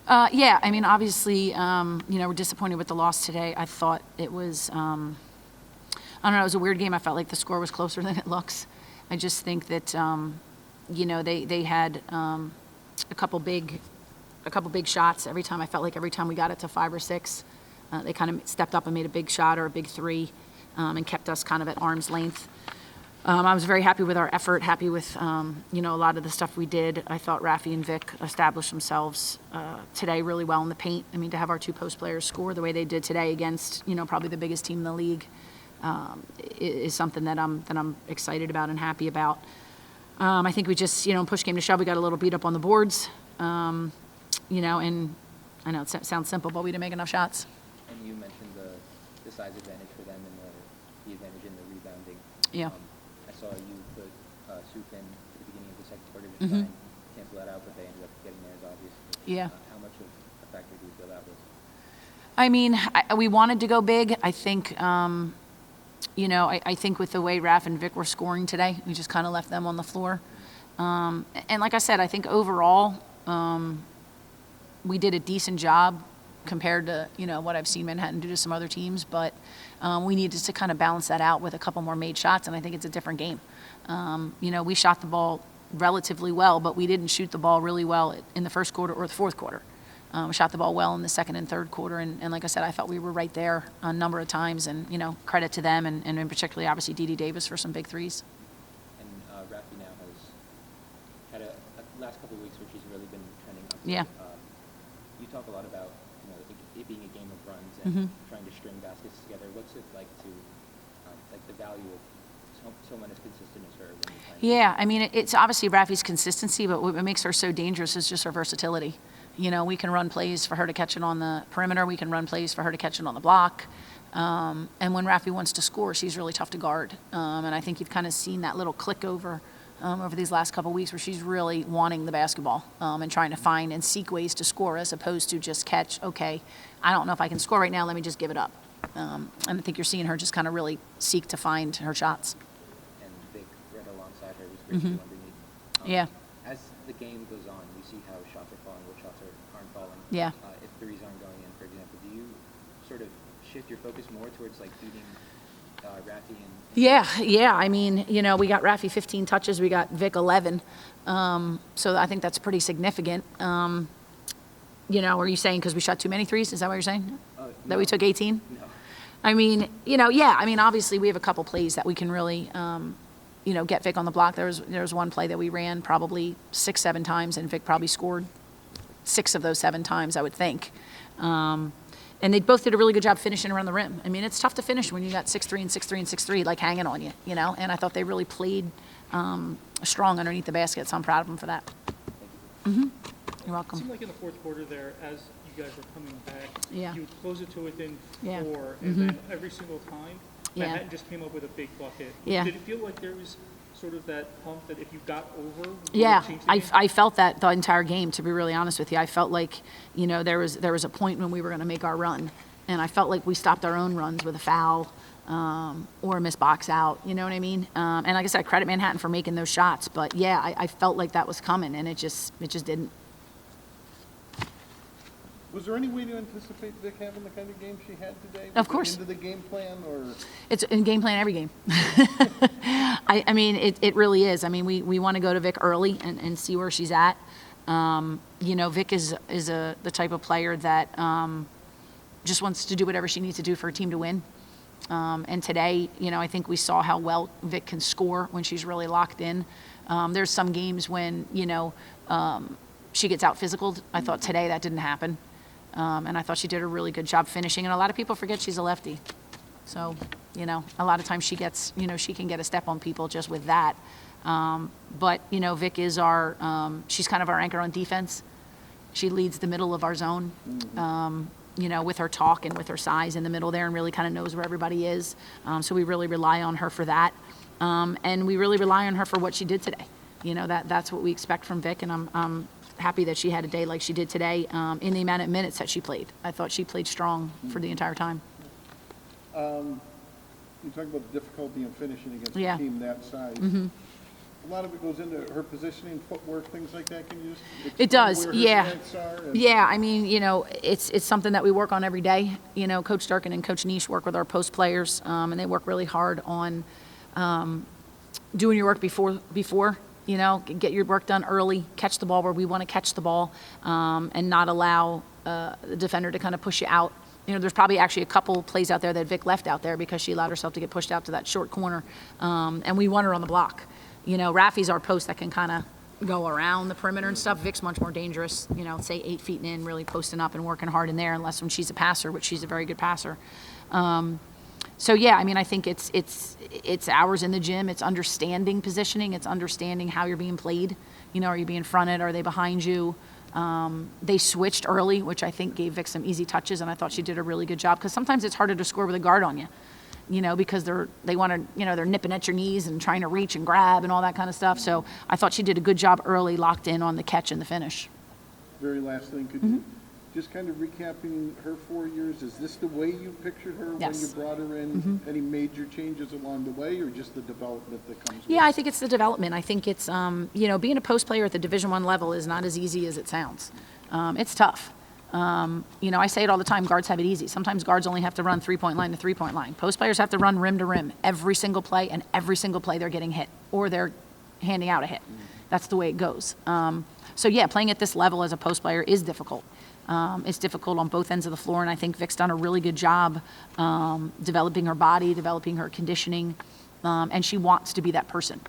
Yeah, I mean, obviously, we're disappointed with the loss today. I thought it was, I don't know, it was a weird game. I felt like the score was closer than it looks. I just think that, they had a couple big shots every time. I felt like every time we got it to 5 or 6, they kind of stepped up and made a big shot or a big three, and kept us kind of at arm's length. I was very happy with our effort, happy with, a lot of the stuff we did. I thought Rafi and Vic established themselves today really well in the paint. I mean, to have our 2 post players score the way they did today against, probably the biggest team in the league is something that I'm excited about and happy about. I think we just, push game to shove, we got a little beat up on the boards, and I know it sounds simple, but we didn't make enough shots. And you mentioned the size advantage for them and the advantage in the rebounding. Yeah. I saw you put Soup in at the beginning of the second quarter to try and cancel that out, but they ended up getting theirs, obviously. Yeah. How much of a factor do you feel that was? I mean, we wanted to go big. I think, I think with the way Raf and Vic were scoring today, we just kind of left them on the floor. And like I said, I think overall, we did a decent job compared to, what I've seen Manhattan do to some other teams. But we needed to kind of balance that out with a couple more made shots, and I think it's a different game. We shot the ball relatively well, but we didn't shoot the ball really well in the first quarter or the fourth quarter. We shot the ball well in the second and third quarter, and like I said, I thought we were right there a number of times, and, credit to them, and in particularly, obviously, Dede Davis for some big threes. And Rafi now has had a last couple of weeks where she's really been trending up. Yeah. You talk a lot about, it being a game of runs and trying to string baskets together. What's it like to, the value of someone as consistent as her? When you're trying Yeah, I mean, it's obviously Rafi's consistency, but what makes her so dangerous is just her versatility. We can run plays for her to catch it on the perimeter. We can run plays for her to catch it on the block. And when Rafi wants to score, she's really tough to guard. And I think you've kind of seen that little click over these last couple of weeks where she's really wanting the basketball and trying to find and seek ways to score as opposed to just catch, okay, I don't know if I can score right now, let me just give it up. And I think you're seeing her just kind of really seek to find her shots. And Vic right alongside her was great too underneath. Yeah. As the game goes on, we see how shots are falling, what shots aren't falling. Yeah. If threes aren't going in, for example, do you sort of shift your focus more towards beating Rafi and Yeah. I mean, we got Rafi 15 touches, we got Vic 11. So I think that's pretty significant. Are you saying because we shot too many threes? Is that what you're saying? That we took 18? no? I mean, yeah. I mean, obviously we have a couple plays that we can really, get Vic on the block. There was one play that we ran probably 6, 7 times, and Vic probably scored 6 of those 7 times, I would think. And they both did a really good job finishing around the rim. I mean, it's tough to finish when you got 6'3" and 6'3" and 6'3", like hanging on you, And I thought they really played strong underneath the basket, so I'm proud of them for that. Thank you. You're welcome. It seemed like in the fourth quarter there, as you guys were coming back, Yeah. you would close it to within Yeah. 4, and then every single time, Yeah. Manhattan just came up with a big bucket. Yeah. Did it feel like there was sort of that pump that if you got over, would Yeah, change the game? I felt that the entire game, to be really honest with you. I felt like, there was a point when we were going to make our run, and I felt like we stopped our own runs with a foul or a missed box out, you know what I mean? And like I said, credit Manhattan for making those shots, but yeah, I felt like that was coming, and it just didn't. Was there any way to anticipate Vic having the kind of game she had today? Of Was it course. into the game plan, or? It's in game plan every game. I mean, it really is. I mean, we want to go to Vic early and see where she's at. Vic is the type of player that just wants to do whatever she needs to do for her team to win. And today, I think we saw how well Vic can score when she's really locked in. There's some games when, she gets out physical. I thought today that didn't happen. And I thought she did a really good job finishing. And a lot of people forget she's a lefty. So, a lot of times she gets, she can get a step on people just with that. But, Vic is she's kind of our anchor on defense. She leads the middle of our zone, with her talk and with her size in the middle there, and really kind of knows where everybody is. So we really rely on her for that. And we really rely on her for what she did today. That's what we expect from Vic, and I'm happy that she had a day like she did today in the amount of minutes that she played. I thought she played strong for the entire time. You talk about the difficulty in finishing against Yeah. a team that size. a lot of it goes into her positioning, footwork, things like that? Can you just It explain does, where her yeah. strengths are and- Yeah, I mean, it's something that we work on every day. Coach Durkin and Coach Nish work with our post players, and they work really hard on doing your work before, get your work done early, catch the ball where we want to catch the ball, and not allow the defender to kind of push you out. There's probably actually a couple plays out there that Vic left out there because she allowed herself to get pushed out to that short corner, and we want her on the block. Rafi's our post that can kind of go around the perimeter and stuff. Vic's much more dangerous, say 8 feet in, really posting up and working hard in there, unless when she's a passer, which she's a very good passer. So yeah, I mean, I think it's hours in the gym. It's understanding positioning. It's understanding how you're being played. Are you being fronted? Are they behind you? They switched early, which I think gave Vic some easy touches, and I thought she did a really good job, because sometimes it's harder to score with a guard on you. Because they're nipping at your knees and trying to reach and grab and all that kind of stuff. So I thought she did a good job early, locked in on the catch and the finish. Very last thing, could you just kind of recapping her 4 years, is this the way you pictured her when you Yes. brought her in? Any major changes along the way, or just the development that comes with Yeah, it? I think it's the development. I think it's, being a post player at the Division I level is not as easy as it sounds. It's tough. I say it all the time, guards have it easy. Sometimes guards only have to run three-point line to three-point line. Post players have to run rim to rim every single play, and every single play they're getting hit or they're handing out a hit. That's the way it goes. So yeah, playing at this level as a post player is difficult. It's difficult on both ends of the floor, and I think Vic's done a really good job developing her body, developing her conditioning, and she wants to be that person.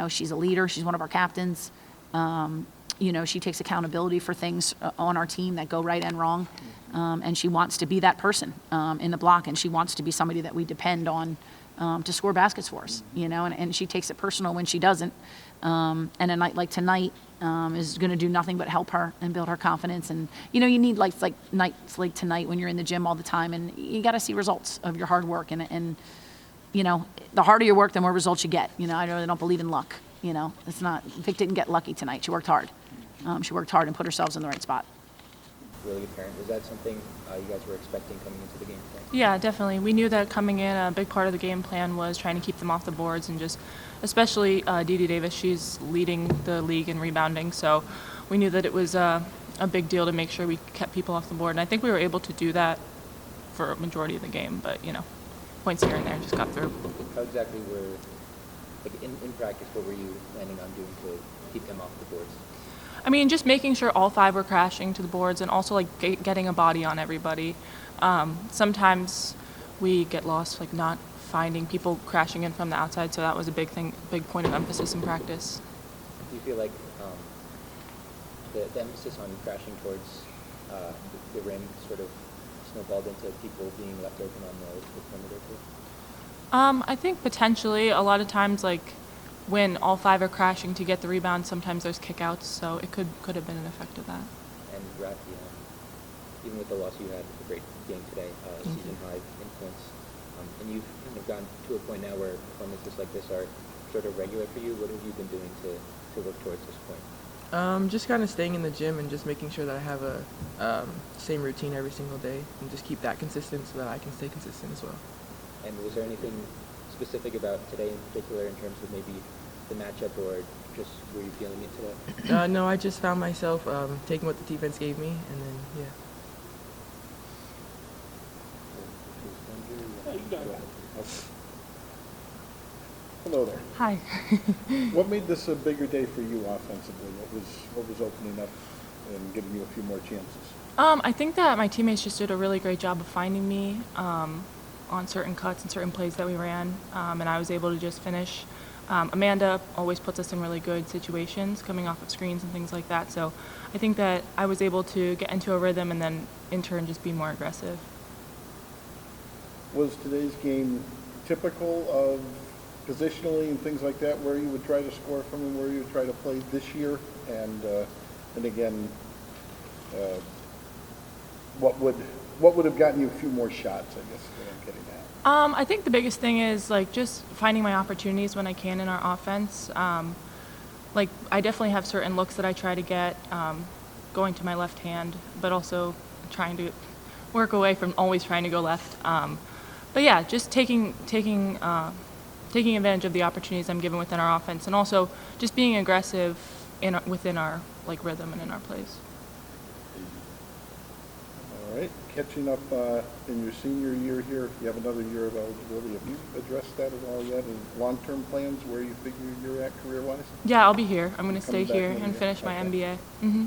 She's a leader. She's one of our captains. She takes accountability for things on our team that go right and wrong, and she wants to be that person in the block, and she wants to be somebody that we depend on to score baskets for us, and she takes it personal when she doesn't. And a night like tonight is going to do nothing but help her and build her confidence. And, you need like nights like tonight when you're in the gym all the time, and you got to see results of your hard work. And the harder you work, the more results you get. I really don't believe in luck. It's not, Vic didn't get lucky tonight. She worked hard. She worked hard and put herself in the right spot. Really apparent. Was that something you guys were expecting coming into the game today? Yeah, definitely. We knew that coming in, a big part of the game plan was trying to keep them off the boards, and just especially Dee Davis, she's leading the league in rebounding, so we knew that it was a big deal to make sure we kept people off the board, and I think we were able to do that for a majority of the game, but, points here and there just got through. How exactly in practice, what were you planning on doing to keep them off the boards? I mean, just making sure all five were crashing to the boards, and also getting a body on everybody. Sometimes we get lost, not finding people crashing in from the outside, so that was a big point of emphasis in practice. Do you feel like the emphasis on crashing towards the rim sort of snowballed into people being left open on the perimeter too? I think potentially a lot of times, when all five are crashing to get the rebound, sometimes there's kickouts, so it could have been an effect of that. And Rafi, even with the loss, you had a great game today, season high in points. And you've kind of gotten to a point now where performances like this are sort of regular for you. What have you been doing to work towards this point? Just kind of staying in the gym and just making sure that I have a same routine every single day, and just keep that consistent so that I can stay consistent as well. And was there anything specific about today in particular in terms of maybe the matchup, or just were you feeling it today? No, I just found myself taking what the defense gave me, and then, yeah. Hello there. Hi. What made this a bigger day for you offensively? What was opening up and giving you a few more chances? I think that my teammates just did a really great job of finding me on certain cuts and certain plays that we ran, and I was able to just finish. Amanda always puts us in really good situations coming off of screens and things like that, so I think that I was able to get into a rhythm and then in turn just be more aggressive. Was today's game typical of positionally and things like that, where you would try to score from and where you would try to play this year? And again, what would have gotten you a few more shots, I guess is what I'm getting at. I think the biggest thing is just finding my opportunities when I can in our offense. I definitely have certain looks that I try to get, going to my left hand, but also trying to work away from always trying to go left. But yeah, just taking taking advantage of the opportunities I'm given within our offense, and also just being aggressive within our rhythm and in our plays. All right, catching up in your senior year here, you have another year of eligibility. Have you addressed that at all yet? And long-term plans, where you figure you're at career-wise? Yeah, I'll be here. I'm going to stay Coming back here another and year? finish my Okay. MBA.